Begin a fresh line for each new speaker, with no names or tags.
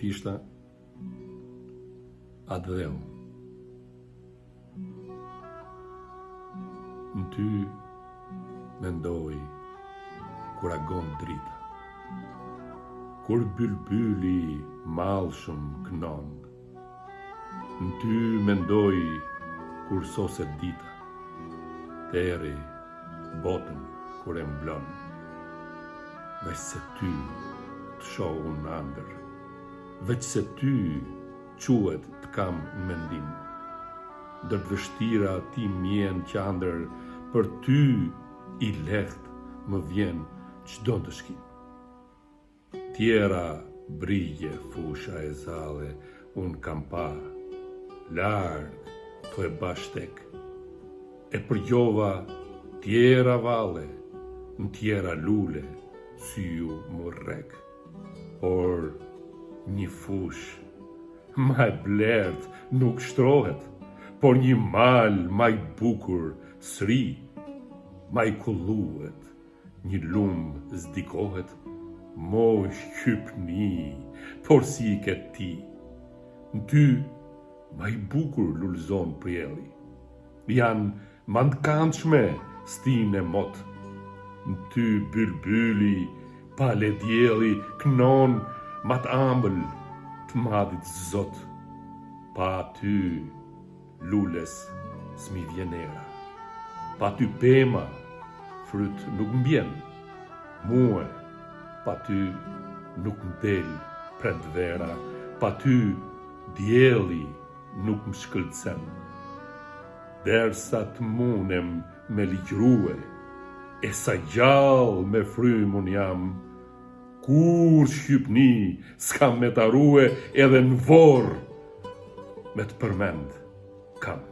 kishta atë dheu. Në ty mendoj kur agon drita, kur bylbyli malshëm kënon. Në ty mendoj kur soset dita, teri botën kur e mblon. Veç se ty të shohu në andër, veç se ty quet të kam në mendim. Ndër të vështira ti mjen qandër, për ty i leht më vjen çdo të shkim. Tjera brigje fusha e zale, unë kam pa, larg të e bashtek. E përgjova tjera vale, në tjera lule, sy ju më rrek. Por një fush ma e blert nuk shtrohet, por një mal ma i bukur sri, ma i kulluet, një lumë zdikohet, mo shqypni, por si i ket ti. Në ty ma i bukur lulzon prieli, janë mandkanshme stin e mot. Në ty bylbyli, pale djeli, kënon mat ambël të madit zot. Pa ty lules s'mi vjenera, pa ty pema fryt nuk mbjen, muë pa ty nuk m'del pred vera, pa ty djeli nuk më shkëlcen. Dersa të munem me ligjrue, e sa gjallë me frymun jam, kur shqypni s'kam me tarue edhe në vorë me të përmend kam.